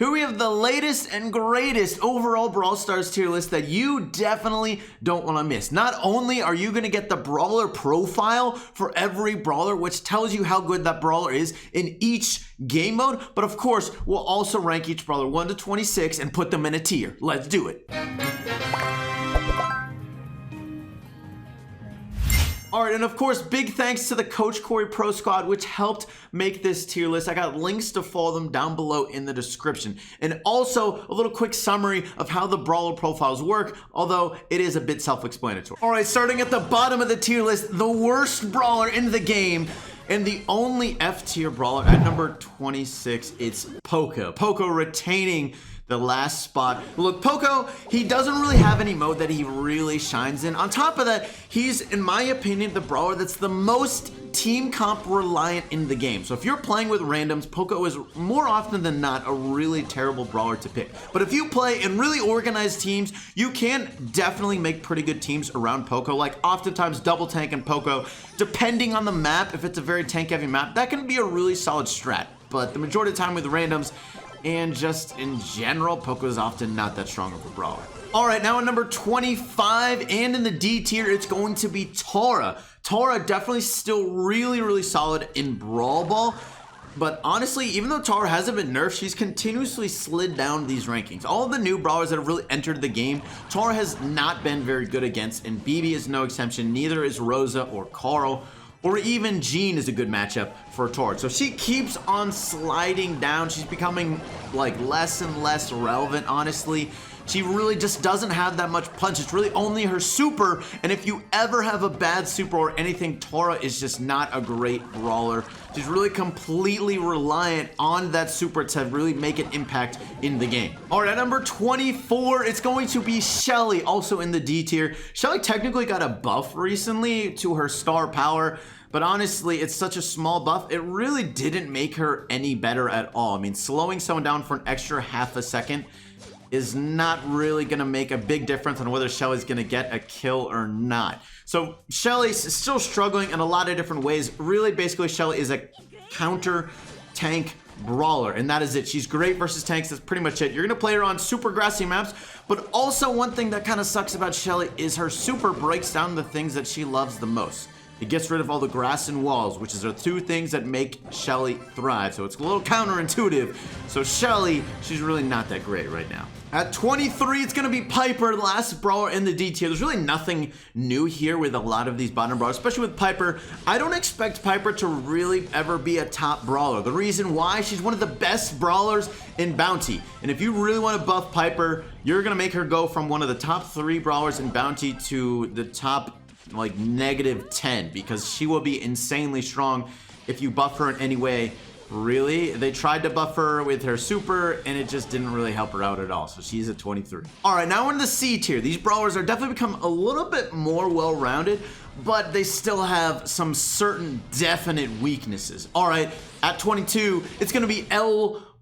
Here we have the latest and greatest overall Brawl Stars tier list that you definitely don't want to miss. Not only are you going to get the Brawler profile for every Brawler, which tells you how good that Brawler is in each game mode, but of course, we'll also rank each Brawler 1 to 26 and put them in a tier. Let's do it. Alright, and of course, big thanks to the Coach Cory Pro Squad, which helped make this tier list. I got links to follow them down below in the description. And also, a little quick summary of how the Brawler profiles work, although it is a bit self-explanatory. Alright, starting at the bottom of the tier list, the worst Brawler in the game, and the only F-tier Brawler at number 26, it's POCO. POCO retaining the last spot. Look, POCO, he doesn't really have any mode that he really shines in. On top of that, he's, in my opinion, the Brawler that's the most team comp reliant in the game. So if you're playing with randoms, POCO is more often than not a really terrible Brawler to pick. But if you play in really organized teams, you can definitely make pretty good teams around POCO. Like oftentimes double tank and POCO, depending on the map, if it's a very tank heavy map, that can be a really solid strat. But the majority of the time with randoms, and just in general, POCO is often not that strong of a Brawler. Alright, now at number 25, and in the D tier, it's going to be Tora. Tora definitely still really solid in Brawl Ball. But honestly, even though Tora hasn't been nerfed, she's continuously slid down these rankings. All of the new Brawlers that have really entered the game, Tora has not been very good against, and BB is no exception. Neither is Rosa or Carl. Or even Jean is a good matchup for Tora. So she keeps on sliding down. She's becoming like less and less relevant, honestly. She really just doesn't have that much punch. It's really only her super. And if you ever have a bad super or anything, Tora is just not a great Brawler. She's really completely reliant on that super to really make an impact in the game. All right, at number 24, it's going to be Shelly, also in the D tier. Shelly technically got a buff recently to her star power, but honestly, it's such a small buff, it really didn't make her any better at all. I mean, slowing someone down for an extra half a second is not really gonna make a big difference on whether Shelly's gonna get a kill or not. So Shelly's still struggling in a lot of different ways. Really, basically, Shelly is a counter tank Brawler, and that is it. She's great versus tanks. That's pretty much it. You're gonna play her on super grassy maps, but also one thing that kind of sucks about Shelly is her super breaks down the things that she loves the most. It gets rid of all the grass and walls, which is the two things that make Shelly thrive. So it's a little counterintuitive. So Shelly, she's really not that great right now. At 23, it's going to be Piper, the last Brawler in the D tier. There's really nothing new here with a lot of these bottom Brawlers, especially with Piper. I don't expect Piper to really ever be a top Brawler. The reason why, she's one of the best Brawlers in Bounty. And if you really want to buff Piper, you're going to make her go from one of the top 3 Brawlers in Bounty to the top like -10, because she will be insanely strong if you buff her in any way. Really, they tried to buff her with her super and it just didn't really help her out at all, so she's at 23. All right, now we're in the C tier. These Brawlers are definitely become a little bit more well-rounded, but they still have some certain definite weaknesses. All right, at 22, it's gonna be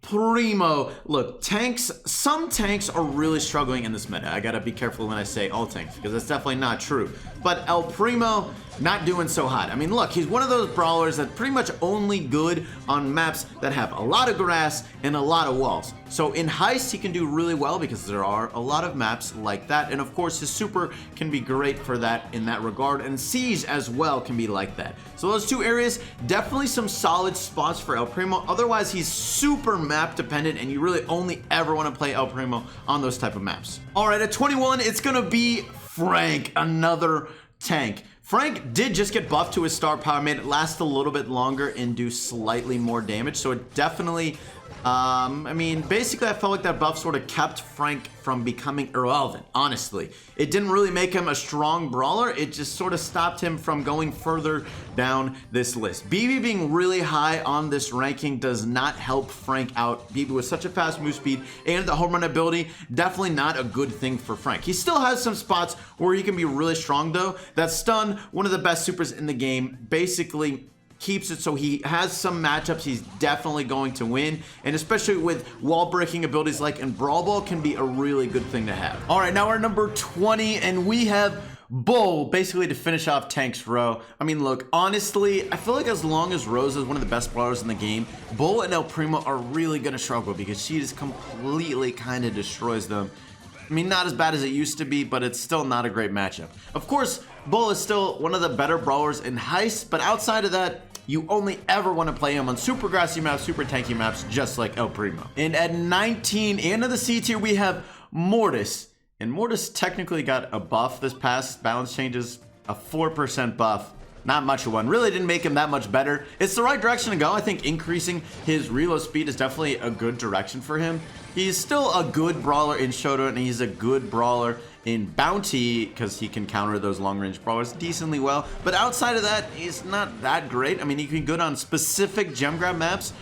Primo. Look, tanks, some tanks are really struggling in this meta. I gotta be careful when I say all tanks, because that's definitely not true. But Primo, not doing so hot. I mean, look, he's one of those Brawlers that's pretty much only good on maps that have a lot of grass and a lot of walls. So in Heist, he can do really well because there are a lot of maps like that. And of course, his super can be great for that in that regard. And Siege as well can be like that. So those two areas, definitely some solid spots for Primo. Otherwise, he's super map dependent and you really only ever want to play Primo on those type of maps. All right, at 21, it's gonna be Frank, another tank. Frank did just get buffed to his star power, made it last a little bit longer and do slightly more damage. So it definitely, I mean, basically I felt like that buff sort of kept Frank from becoming irrelevant, honestly. It didn't really make him a strong Brawler. It just sort of stopped him from going further down this list. BB being really high on this ranking does not help Frank out. BB with such a fast move speed and the home run ability, definitely not a good thing for Frank. He still has some spots where he can be really strong though. That stun, one of the best supers in the game, basically keeps it so he has some matchups he's definitely going to win, and especially with wall breaking abilities like in Brawl Ball can be a really good thing to have. All right, now we're number 20 and we have Bull, basically to finish off Tank's row. I mean, look, honestly, I feel like as long as Rosa is one of the best brawlers in the game, Bull and El Primo are really going to struggle because she just completely kind of destroys them. I mean, not as bad as it used to be, but it's still not a great matchup. Of course, Bull is still one of the better brawlers in Heist, but outside of that, you only ever want to play him on super grassy maps, super tanky maps, just like El Primo. And at 19, end of the C tier, we have Mortis. And Mortis technically got a buff this past balance changes, a 4% buff. Not much of one. Really didn't make him that much better. It's the right direction to go. I think increasing his reload speed is definitely a good direction for him. He's still a good brawler in Showdown, and he's a good brawler in Bounty because he can counter those long-range brawlers decently well. But outside of that, he's not that great. I mean, he can be good on specific gem grab maps,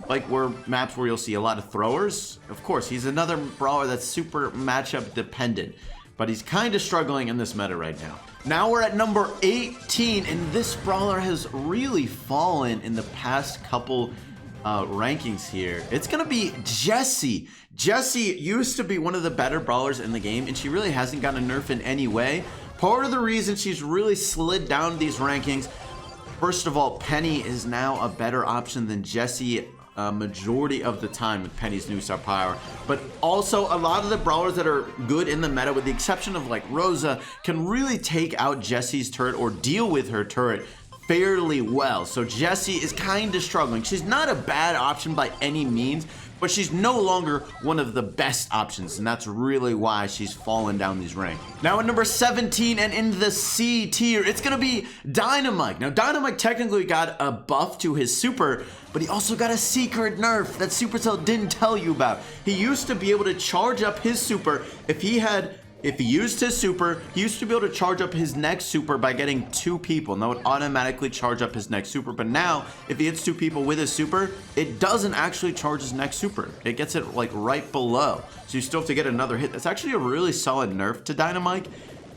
like maps where you'll see a lot of throwers. Of course, he's another brawler that's super matchup dependent, but he's kind of struggling in this meta right now. Now we're at number 18, and this brawler has really fallen in the past couple rankings here. It's gonna be Jessie. Jessie used to be one of the better brawlers in the game, and she really hasn't gotten a nerf in any way. Part of the reason she's really slid down these rankings, first of all, Penny is now a better option than Jessie majority of the time with Penny's new star power, but also a lot of the brawlers that are good in the meta, with the exception of like Rosa, can really take out Jessie's turret or deal with her turret fairly well. So Jessie is kind of struggling. She's not a bad option by any means, but she's no longer one of the best options, and that's really why she's fallen down these ranks. Now at number 17 and in the C tier, it's gonna be Dynamite. Now Dynamite technically got a buff to his super, but he also got a secret nerf that Supercell didn't tell you about. He used to be able to charge up his super if he used his super, he used to be able to charge up his next super by getting 2 people, and that would automatically charge up his next super. But now, if he hits 2 people with his super, it doesn't actually charge his next super. It gets it like right below. So you still have to get another hit. That's actually a really solid nerf to Dynamite.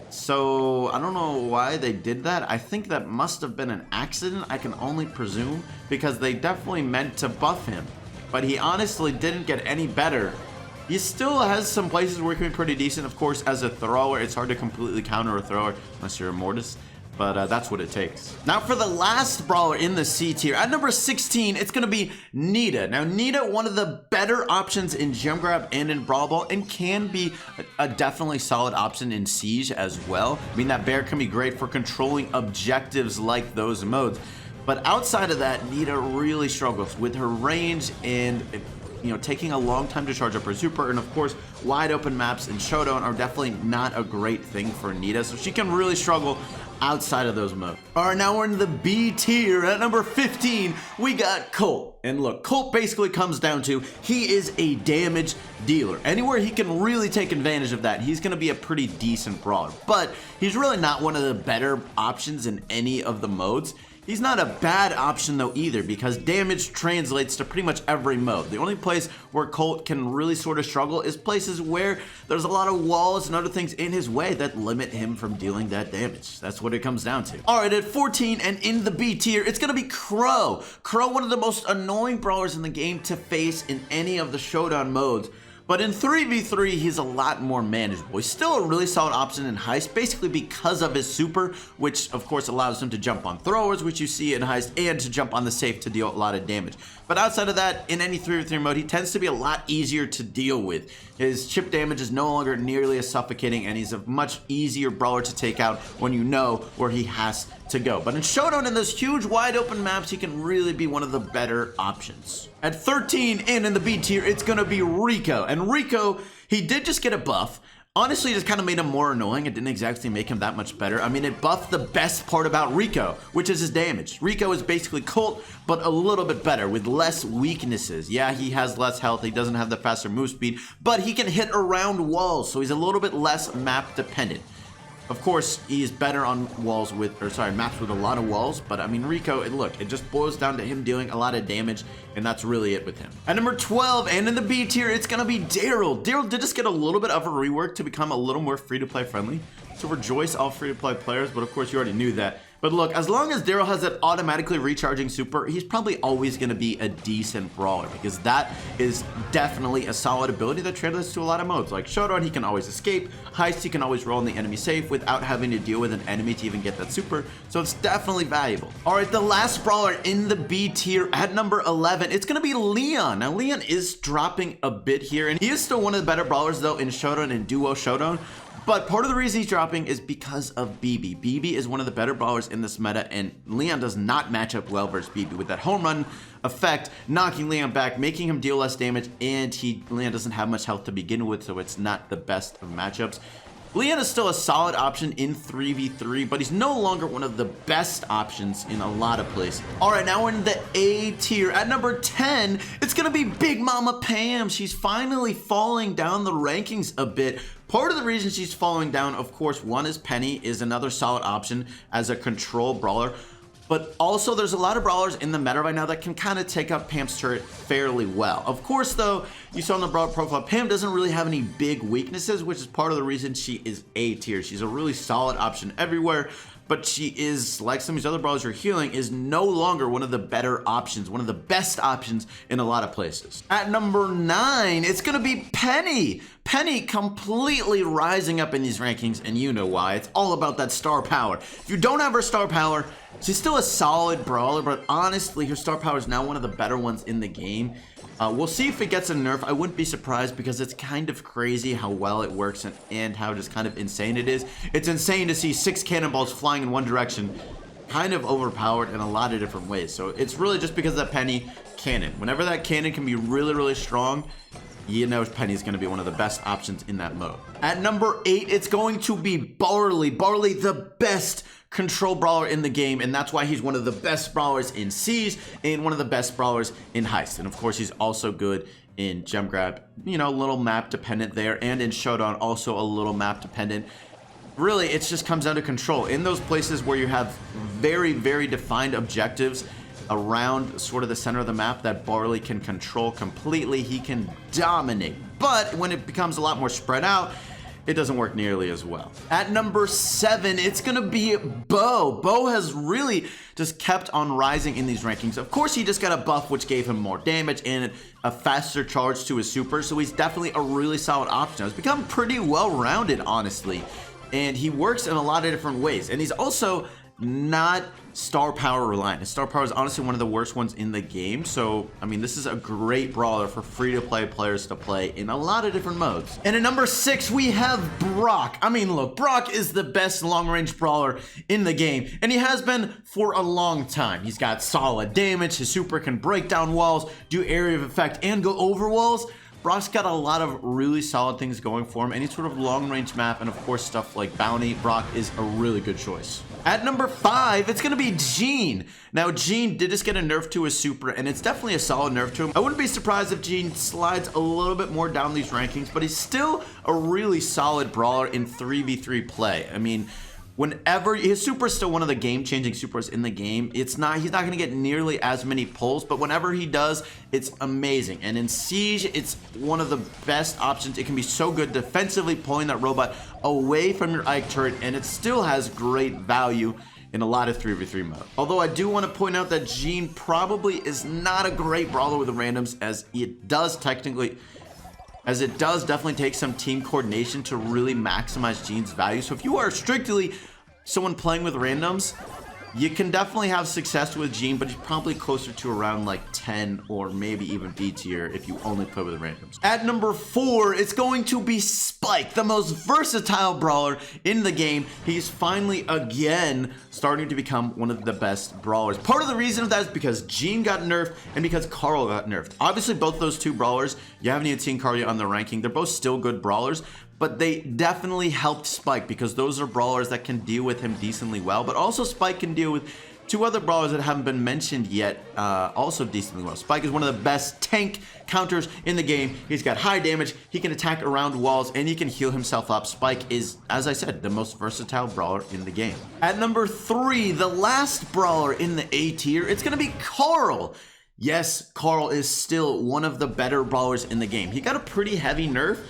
So I don't know why they did that. I think that must have been an accident, I can only presume, because they definitely meant to buff him. But he honestly didn't get any better. He still has some places where he can be pretty decent. Of course, as a thrower, it's hard to completely counter a thrower unless you're a Mortis, but that's what it takes. Now for the last brawler in the C tier, at number 16, it's gonna be Anita. Now Anita, one of the better options in Gem Grab and in Brawl Ball, and can be a definitely solid option in Siege as well. I mean, that bear can be great for controlling objectives like those modes. But outside of that, Anita really struggles with her range and taking a long time to charge up her super, and of course, wide open maps in Showdown are definitely not a great thing for Anita, so she can really struggle outside of those modes. All right, now we're in the B tier. At number 15, we got Colt. And look, Colt basically comes down to, he is a damage dealer. Anywhere he can really take advantage of that, he's gonna be a pretty decent brawler. But he's really not one of the better options in any of the modes. He's not a bad option though either, because damage translates to pretty much every mode. The only place where Colt can really sort of struggle is places where there's a lot of walls and other things in his way that limit him from dealing that damage. That's what it comes down to. All right, at 14 and in the B tier, it's gonna be Crow. Crow, one of the most annoying brawlers in the game to face in any of the Showdown modes. But in 3v3, he's a lot more manageable. He's still a really solid option in Heist, basically because of his super, which of course allows him to jump on throwers, which you see in Heist, and to jump on the safe to deal a lot of damage. But outside of that, in any 3v3 mode, he tends to be a lot easier to deal with. His chip damage is no longer nearly as suffocating, and he's a much easier brawler to take out when you know where he has to go. But in Showdown, in those huge wide open maps, he can really be one of the better options. At 13 and in the B tier, it's gonna be Rico. And Rico, he did just get a buff. Honestly, it just kind of made him more annoying. It didn't exactly make him that much better. I mean, it buffed the best part about Rico, which is his damage. Rico is basically Colt, but a little bit better with less weaknesses. Yeah, he has less health. He doesn't have the faster move speed, but he can hit around walls, so he's a little bit less map dependent. Of course, he's better on maps with a lot of walls, but I mean, Rico, look, it just boils down to him dealing a lot of damage, and that's really it with him. At number 12, and in the B tier, it's gonna be Darryl. Darryl did just get a little bit of a rework to become a little more free-to-play friendly, to rejoice all free-to-play players, but of course, you already knew that. But look, as long as Darryl has that automatically recharging super, he's probably always going to be a decent brawler, because that is definitely a solid ability that translates to a lot of modes. Like Showdown, he can always escape. Heist, he can always roll in the enemy safe without having to deal with an enemy to even get that super. So it's definitely valuable. All right, the last brawler in the B tier at number 11, it's going to be Leon. Now, Leon is dropping a bit here, and he is still one of the better brawlers, though, in Showdown and Duo Showdown. But part of the reason he's dropping is because of BB. BB is one of the better brawlers in this meta, and Leon does not match up well versus BB with that home run effect, knocking Leon back, making him deal less damage, and Leon doesn't have much health to begin with, so it's not the best of matchups. Leon is still a solid option in 3v3, but he's no longer one of the best options in a lot of places. All right, now we're in the A tier. At number 10, it's gonna be Big Mama Pam. She's finally falling down the rankings a bit. Part of the reason she's falling down, of course, one is Penny is another solid option as a control brawler. But also, there's a lot of brawlers in the meta right now that can kind of take up Pam's turret fairly well. Of course, though, you saw in the brawler profile, Pam doesn't really have any big weaknesses, which is part of the reason she is A tier. She's a really solid option everywhere, but she is, like some of these other brawlers you're healing, is no longer one of the better options, one of the best options in a lot of places. At number 9, it's gonna be Penny. Penny completely rising up in these rankings, and you know why. It's all about that star power. If you don't have her star power, she's still a solid brawler, but honestly, her star power is now one of the better ones in the game. We'll see if it gets a nerf. I wouldn't be surprised, because it's kind of crazy how well it works and how just kind of insane it is. It's insane to see 6 cannonballs flying in one direction, kind of overpowered in a lot of different ways. So it's really just because of that Penny cannon. Whenever that cannon can be really, really strong, you know Penny's going to be one of the best options in that mode. At number 8, it's going to be Barley. Barley, the best control brawler in the game, and that's why he's one of the best brawlers in Siege and one of the best brawlers in Heist. And of course, he's also good in Gem Grab, you know, a little map dependent there, and in Showdown, also a little map dependent. Really, it just comes down to control. In those places where you have very, very defined objectives around sort of the center of the map that Barley can control completely, he can dominate. But when it becomes a lot more spread out, it doesn't work nearly as well. At number 7, it's gonna be Bo. Bo has really just kept on rising in these rankings. Of course, he just got a buff which gave him more damage and a faster charge to his super, so he's definitely a really solid option. He's become pretty well-rounded, honestly, and he works in a lot of different ways. And he's also not star power reliant. His star power is honestly one of the worst ones in the game. So, I mean, this is a great brawler for free-to-play players to play in a lot of different modes. And at number 6, we have Brock. I mean, look, Brock is the best long-range brawler in the game, and he has been for a long time. He's got solid damage. His super can break down walls, do area of effect, and go over walls. Brock's got a lot of really solid things going for him. Any sort of long-range map, and of course stuff like Bounty, Brock is a really good choice. At number 5, it's gonna be Gene. Now, Gene did just get a nerf to his super, and it's definitely a solid nerf to him. I wouldn't be surprised if Gene slides a little bit more down these rankings, but he's still a really solid brawler in 3v3 play. I mean, whenever his super is still one of the game-changing supers in the game, he's not going to get nearly as many pulls, but whenever he does, it's amazing. And in Siege, it's one of the best options. It can be so good defensively, pulling that robot away from your Ike turret, and it still has great value in a lot of 3v3 mode. Although I do want to point out that Gene probably is not a great brawler with the randoms, as it does definitely take some team coordination to really maximize Gene's value. So if you are strictly someone playing with randoms, you can definitely have success with Gene, but he's probably closer to around like 10 or maybe even B tier if you only play with randoms. At number 4, it's going to be Spike, the most versatile brawler in the game. He's finally again starting to become one of the best brawlers. Part of the reason of that is because Gene got nerfed and because Carl got nerfed. Obviously, both those two brawlers, you haven't even seen Carl yet on the ranking. They're both still good brawlers, but they definitely helped Spike because those are brawlers that can deal with him decently well. But also Spike can deal with two other brawlers that haven't been mentioned yet, also decently well. Spike is one of the best tank counters in the game. He's got high damage, he can attack around walls, and he can heal himself up. Spike is, as I said, the most versatile brawler in the game. At number 3, the last brawler in the A tier, it's gonna be Carl. Yes, Carl is still one of the better brawlers in the game. He got a pretty heavy nerf,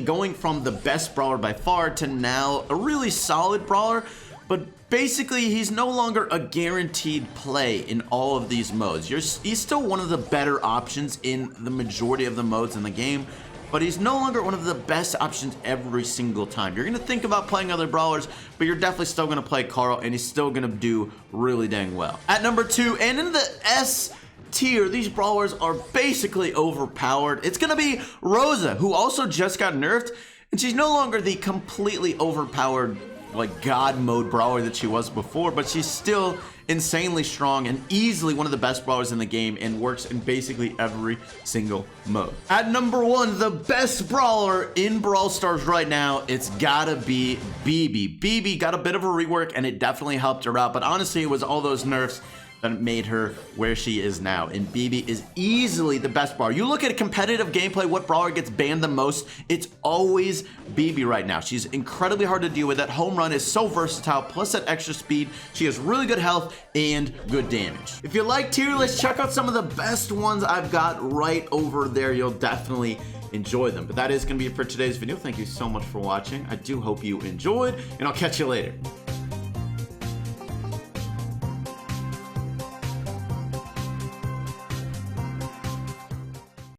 going from the best brawler by far to now a really solid brawler. but basically he's no longer a guaranteed play in all of these modes. He's still one of the better options in the majority of the modes in the game, but he's no longer one of the best options every single time. You're going to think about playing other brawlers, but you're definitely still going to play Carl, and he's still going to do really dang well. At number 2, and in the S tier, these brawlers are basically overpowered. It's going to be Rosa, who also just got nerfed, and she's no longer the completely overpowered like god mode brawler that she was before, but she's still insanely strong and easily one of the best brawlers in the game and works in basically every single mode. At number 1, the best brawler in Brawl Stars right now, it's gotta be Bibi. Bibi got a bit of a rework and it definitely helped her out, but honestly it was all those nerfs that made her where she is now, and Bibi is easily the best brawler. You look at a competitive gameplay, what brawler gets banned the most, it's always Bibi right now. She's incredibly hard to deal with. That home run is so versatile, plus that extra speed. She has really good health and good damage. If you like tier lists, check out some of the best ones I've got right over there. You'll definitely enjoy them. But that is going to be it for today's video. Thank you so much for watching. I do hope you enjoyed, and I'll catch you later.